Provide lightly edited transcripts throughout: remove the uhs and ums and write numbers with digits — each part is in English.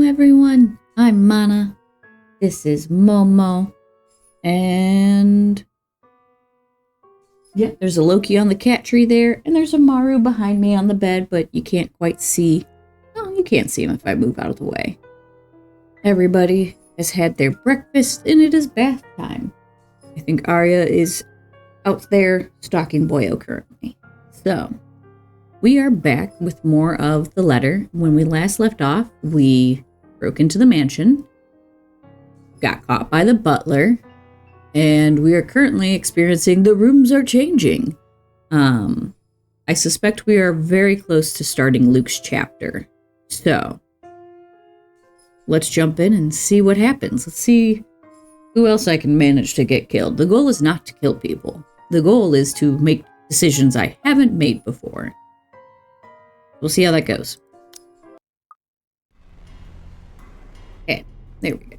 everyone. I'm Manna. This is Momo. And yeah, there's a Loki on the cat tree there, and there's a Maru behind me on the bed, but you can't quite see. Oh, you can't see him if I move out of the way. Everybody has had their breakfast, and it is bath time. I think Arya is out there stalking Boyo currently. So, we are back with more of the letter. When we last left off, we broke into the mansion, got caught by the butler, and we are currently experiencing the rooms are changing. I suspect we are very close to starting Luke's chapter. So, let's jump in and see what happens. Let's see who else I can manage to get killed. The goal is not to kill people. The goal is to make decisions I haven't made before. We'll see how that goes. Okay, there we go.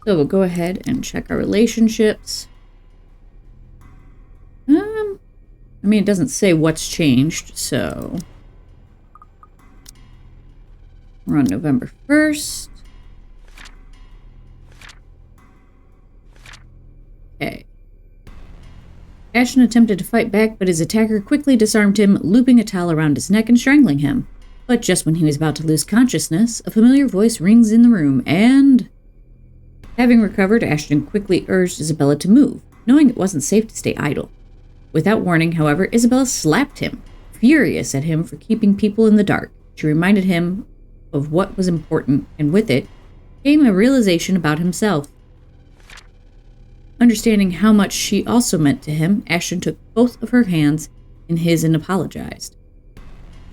So we'll go ahead and check our relationships. I mean, it doesn't say what's changed, so we're on November 1st. Okay. Ashton attempted to fight back, but his attacker quickly disarmed him, looping a towel around his neck and strangling him. But just when he was about to lose consciousness, a familiar voice rings in the room, and having recovered, Ashton quickly urged Isabella to move, knowing it wasn't safe to stay idle. Without warning, however, Isabella slapped him, furious at him for keeping people in the dark. She reminded him of what was important, and with it came a realization about himself. Understanding how much she also meant to him, Ashton took both of her hands in his and apologized.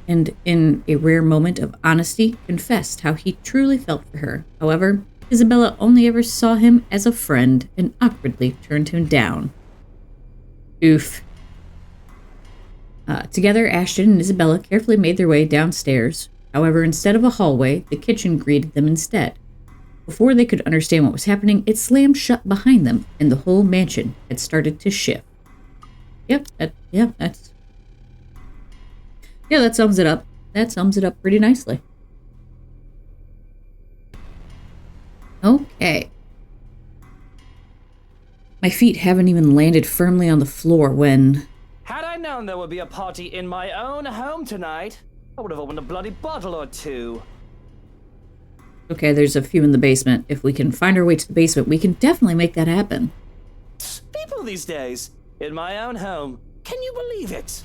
And in a rare moment of honesty, confessed how he truly felt for her. However, Isabella only ever saw him as a friend and awkwardly turned him down. Oof. Together, Ashton and Isabella carefully made their way downstairs. However, instead of a hallway, the kitchen greeted them instead. Before they could understand what was happening, it slammed shut behind them, and the whole mansion had started to shift. That sums it up. That sums it up pretty nicely. Okay. My feet haven't even landed firmly on the floor when... Had I known there would be a party in my own home tonight, I would have opened a bloody bottle or two. Okay, there's a few in the basement. If we can find our way to the basement, we can definitely make that happen. People these days, in my own home. Can you believe it?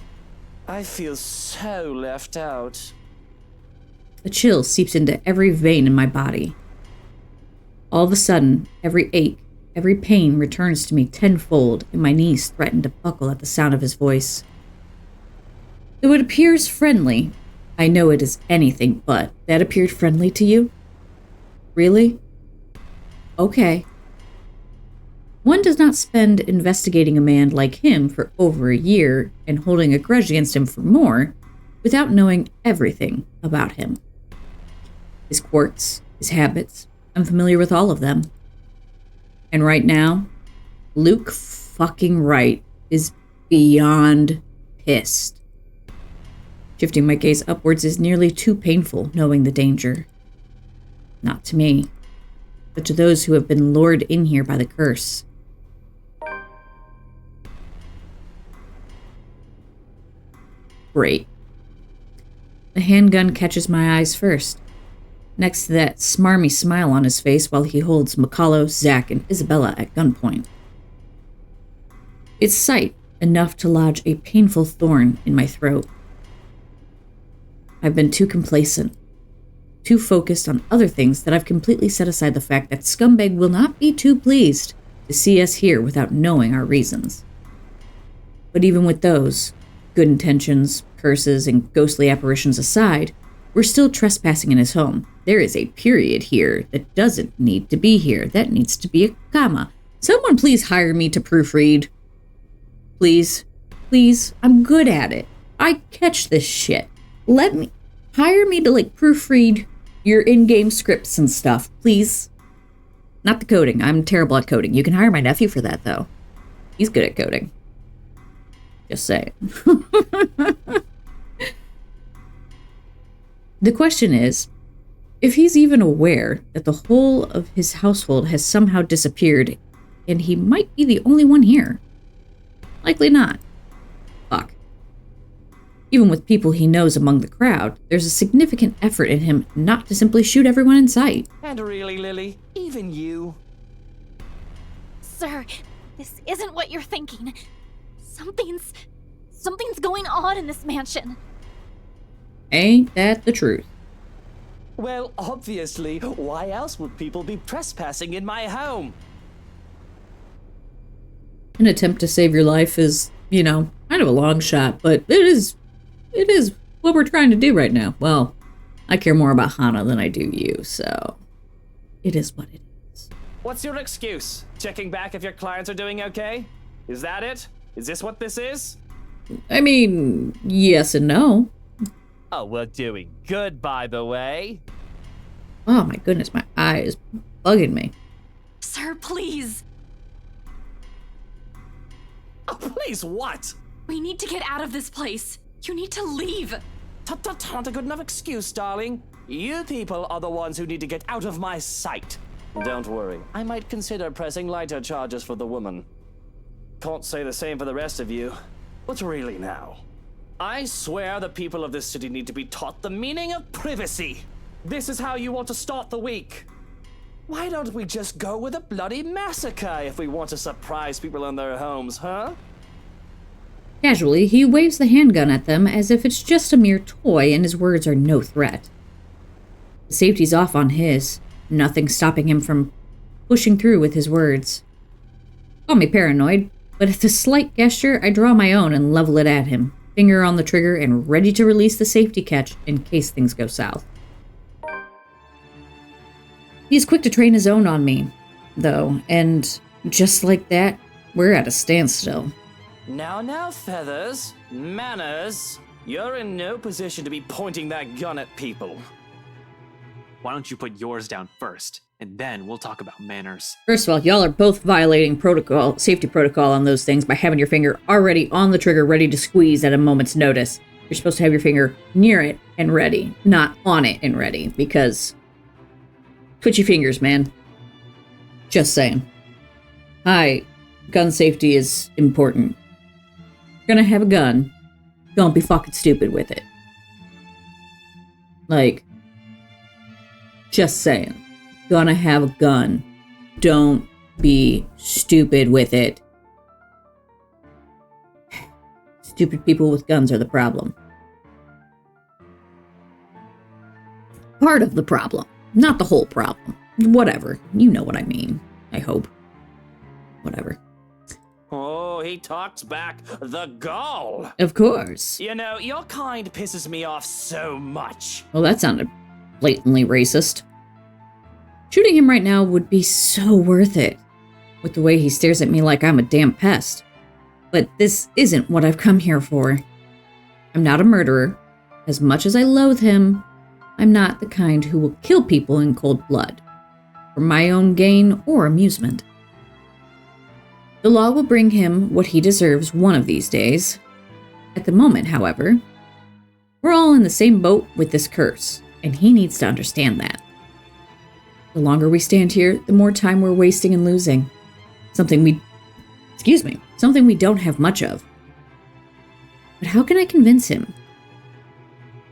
I feel so left out. A chill seeps into every vein in my body. All of a sudden, every ache, every pain returns to me tenfold, and my knees threaten to buckle at the sound of his voice. Though it appears friendly, I know it is anything but. That appeared friendly to you? Really? Okay. One does not spend investigating a man like him for over a year and holding a grudge against him for more without knowing everything about him. His quirks, his habits, I'm familiar with all of them. And right now, Luke fucking Wright is beyond pissed. Shifting my gaze upwards is nearly too painful, knowing the danger. Not to me, but to those who have been lured in here by the curse. Great. The handgun catches my eyes first, next to that smarmy smile on his face while he holds Mikalo, Zach, and Isabella at gunpoint. It's sight enough to lodge a painful thorn in my throat. I've been too complacent, too focused on other things that I've completely set aside the fact that Scumbag will not be too pleased to see us here without knowing our reasons. But even with those, good intentions, curses, and ghostly apparitions aside, we're still trespassing in his home. There is a period here that doesn't need to be here. That needs to be a comma. Someone please hire me to proofread. Please. Please. I'm good at it. I catch this shit. Hire me to, proofread your in-game scripts and stuff, please. Not the coding. I'm terrible at coding. You can hire my nephew for that, though. He's good at coding. Just saying. The question is, If he's even aware that the whole of his household has somehow disappeared, and he might be the only one here. Likely not. Fuck. Even with people he knows among the crowd, there's a significant effort in him not to simply shoot everyone in sight. And really, Lily, even you. Sir, this isn't what you're thinking. Something's going on in this mansion. Ain't that the truth? Well, obviously, why else would people be trespassing in my home? An attempt to save your life is, kind of a long shot, but it is what we're trying to do right now. Well, I care more about Hana than I do you, so it is what it is. What's your excuse? Checking back if your clients are doing okay? Is that it? Is this what this is? I mean, yes and no. Oh, we're doing good, by the way. Oh my goodness, my eye is bugging me. Sir, please. Oh, please, what? We need to get out of this place. You need to leave. Not a good enough excuse, darling. You people are the ones who need to get out of my sight. Don't worry, I might consider pressing lighter charges for the woman. Can't say the same for the rest of you. But really now, I swear the people of this city need to be taught the meaning of privacy. This is how you want to start the week. Why don't we just go with a bloody massacre if we want to surprise people in their homes, huh? Casually, he waves the handgun at them as if it's just a mere toy and his words are no threat. The safety's off on his, nothing stopping him from pushing through with his words. Call me paranoid, but at the slight gesture, I draw my own and level it at him, finger on the trigger and ready to release the safety catch in case things go south. He's quick to train his own on me, though, and just like that, we're at a standstill. Now, Feathers, manners. You're in no position to be pointing that gun at people. Why don't you put yours down first, and then we'll talk about manners. First of all, y'all are both violating safety protocol on those things by having your finger already on the trigger ready to squeeze at a moment's notice. You're supposed to have your finger near it and ready, not on it and ready, because twitchy fingers, man. Just saying. Hi, gun safety is important. You're gonna have a gun, don't be fucking stupid with it. Like, just saying. Gonna have a gun. Don't be stupid with it. Stupid people with guns are the problem. Part of the problem, not the whole problem. Whatever. You know what I mean. I hope. Whatever. Oh, he talks back the gall. Of course. You know, your kind pisses me off so much. Well, that sounded blatantly racist. Shooting him right now would be so worth it, with the way he stares at me like I'm a damn pest. But this isn't what I've come here for. I'm not a murderer. As much as I loathe him, I'm not the kind who will kill people in cold blood, for my own gain or amusement. The law will bring him what he deserves one of these days. At the moment, however, we're all in the same boat with this curse, and he needs to understand that. The longer we stand here, the more time we're wasting and losing. Something we don't have much of. But how can I convince him?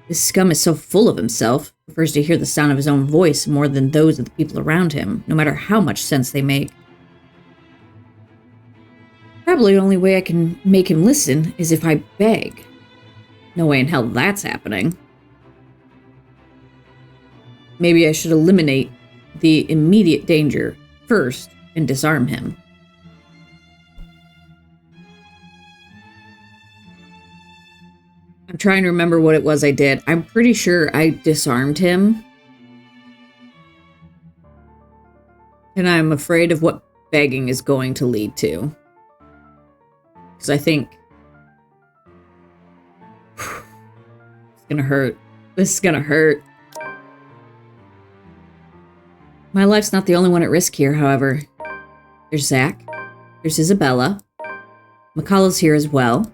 This scum is so full of himself, prefers to hear the sound of his own voice more than those of the people around him, no matter how much sense they make. Probably the only way I can make him listen is if I beg. No way in hell that's happening. Maybe I should eliminate the immediate danger first and disarm him. I'm trying to remember what it was I did. I'm pretty sure I disarmed him. And I'm afraid of what begging is going to lead to. Because I think it's gonna hurt. This is gonna hurt. My life's not the only one at risk here, however. There's Zach. There's Isabella. McCullough's here as well.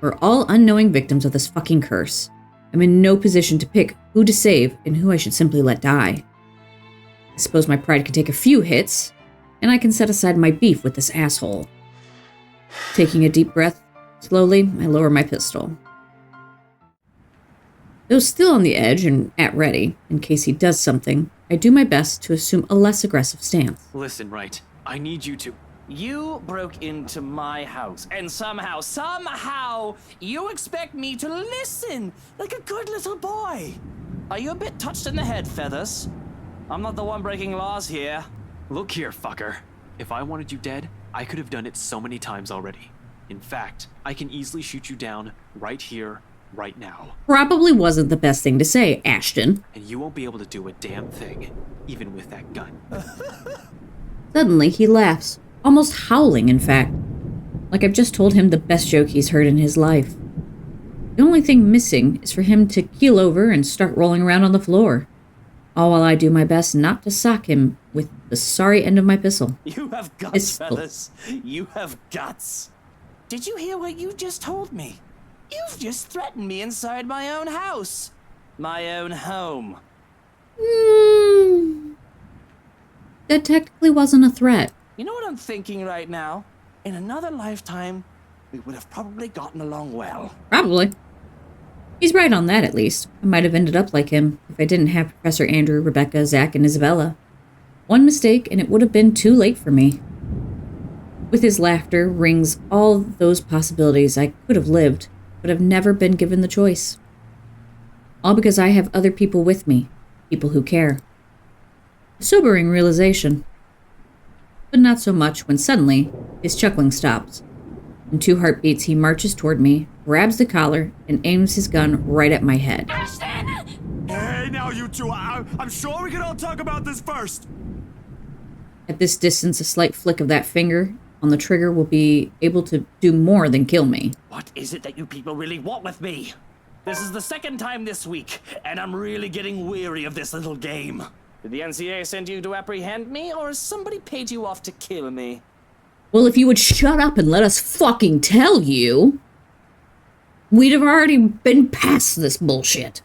We're all unknowing victims of this fucking curse. I'm in no position to pick who to save and who I should simply let die. I suppose my pride can take a few hits, and I can set aside my beef with this asshole. Taking a deep breath, slowly, I lower my pistol. Though still on the edge and at ready, in case he does something, I do my best to assume a less aggressive stance. Listen, Wright. I need you to... You broke into my house, and somehow, you expect me to listen like a good little boy. Are you a bit touched in the head, Feathers? I'm not the one breaking laws here. Look here, fucker. If I wanted you dead, I could have done it so many times already. In fact, I can easily shoot you down right here, right now. Probably wasn't the best thing to say, Ashton. And you won't be able to do a damn thing, even with that gun. Suddenly, he laughs, almost howling, in fact. Like I've just told him the best joke he's heard in his life. The only thing missing is for him to keel over and start rolling around on the floor. All while I do my best not to sock him with the sorry end of my pistol. You have guts, Feathers. You have guts. Did you hear what you just told me? You've just threatened me inside my own house. My own home. That technically wasn't a threat. You know what I'm thinking right now? In another lifetime, we would have probably gotten along well. Probably. He's right on that, at least. I might have ended up like him if I didn't have Professor Andrew, Rebecca, Zach, and Isabella. One mistake, and it would have been too late for me. With his laughter rings all those possibilities I could have lived, but have never been given the choice. All because I have other people with me, people who care. A sobering realization. But not so much when suddenly his chuckling stops. In 2 heartbeats, he marches toward me, grabs the collar, and aims his gun right at my head. Hey, now you two, I'm sure we can all talk about this first. At this distance, a slight flick of that finger on the trigger will be able to do more than kill me. What is it that you people really want with me? This is the second time this week, and I'm really getting weary of this little game. Did the NCA send you to apprehend me, or has somebody paid you off to kill me? Well, if you would shut up and let us fucking tell you, we'd have already been past this bullshit.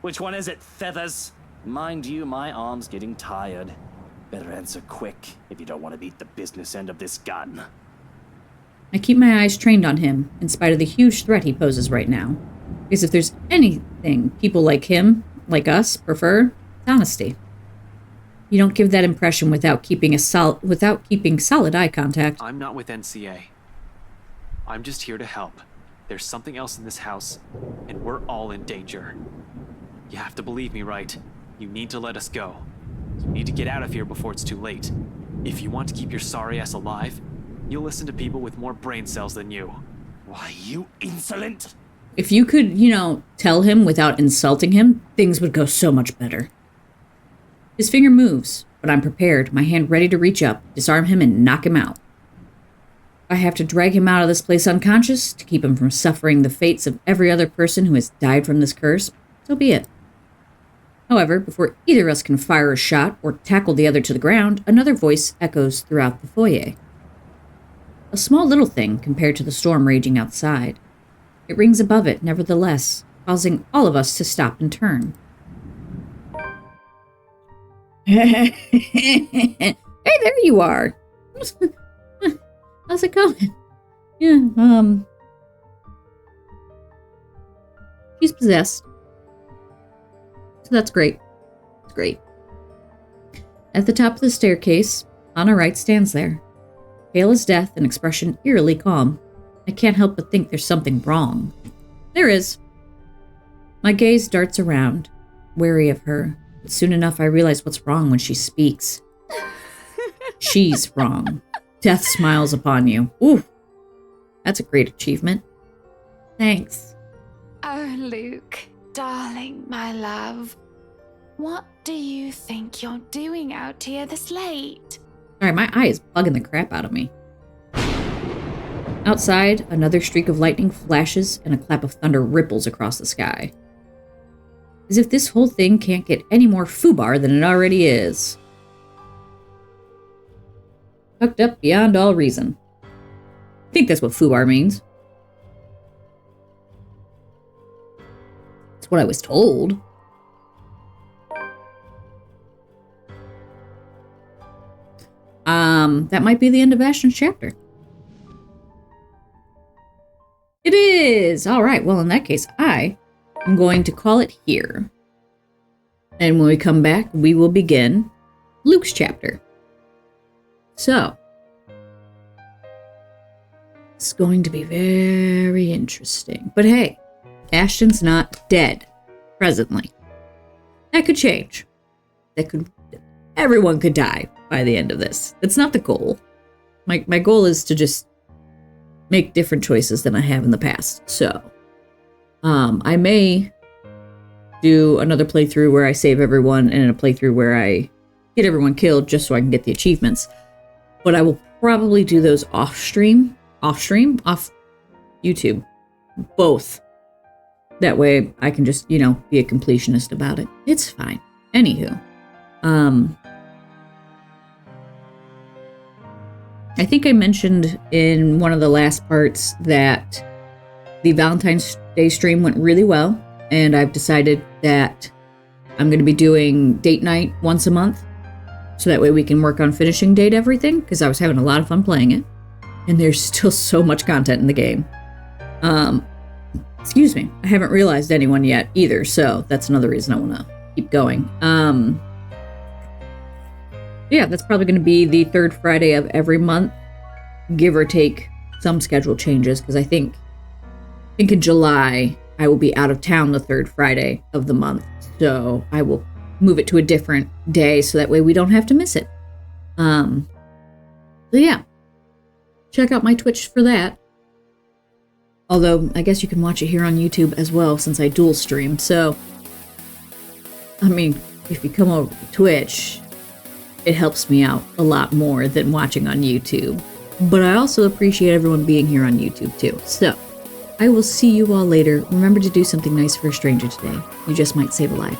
Which one is it, Feathers? Mind you, my arm's getting tired. Better answer quick if you don't want to beat the business end of this gun. I keep my eyes trained on him, in spite of the huge threat he poses right now. Because if there's anything people like him, like us, prefer, it's honesty. You don't give that impression without keeping solid eye contact. I'm not with NCA. I'm just here to help. There's something else in this house, and we're all in danger. You have to believe me, right? You need to let us go. You need to get out of here before it's too late. If you want to keep your sorry ass alive, you'll listen to people with more brain cells than you. Why, you insolent! If you could, tell him without insulting him, things would go so much better. His finger moves, but I'm prepared, my hand ready to reach up, disarm him, and knock him out. I have to drag him out of this place unconscious to keep him from suffering the fates of every other person who has died from this curse. So be it. However, before either of us can fire a shot or tackle the other to the ground, another voice echoes throughout the foyer. A small little thing compared to the storm raging outside. It rings above it, nevertheless, causing all of us to stop and turn. Hey, there you are. How's it going? Yeah, she's possessed. So that's great. It's great. At the top of the staircase, Manna Wright stands there, pale as death and expression eerily calm. I can't help but think there's something wrong. There is. My gaze darts around, wary of her. But soon enough, I realize what's wrong when she speaks. She's wrong. Death smiles upon you. Ooh, that's a great achievement. Thanks. Oh, Luke, darling, my love. What do you think you're doing out here this late? Sorry, my eye is bugging the crap out of me. Outside, another streak of lightning flashes and a clap of thunder ripples across the sky. As if this whole thing can't get any more foobar than it already is. Fucked up beyond all reason. I think that's what foobar means. That's what I was told. that might be the end of Ashton's chapter. It is! Alright, well in that case, I am going to call it here. And when we come back, we will begin Luke's chapter. So, it's going to be very interesting. But hey, Ashton's not dead, presently. That could change. Everyone could die by the end of this. It's not the goal. My goal is to just make different choices than I have in the past. So, I may do another playthrough where I save everyone and a playthrough where I get everyone killed just so I can get the achievements. But I will probably do those off YouTube. Both. That way I can just, be a completionist about it. It's fine. Anywho. I think I mentioned in one of the last parts that the Valentine's Day stream went really well, and I've decided that I'm going to be doing date night once a month, so that way we can work on finishing date everything, because I was having a lot of fun playing it, and there's still so much content in the game. Excuse me, I haven't realized anyone yet either, so that's another reason I want to keep going. Yeah, that's probably going to be the third Friday of every month, give or take some schedule changes, because I think in July I will be out of town the third Friday of the month, so I will move it to a different day so that way we don't have to miss it. So yeah, check out my Twitch for that. Although, I guess you can watch it here on YouTube as well, since I dual stream, so I mean, if you come over to Twitch, it helps me out a lot more than watching on YouTube. But I also appreciate everyone being here on YouTube too. So, I will see you all later. Remember to do something nice for a stranger today. You just might save a life.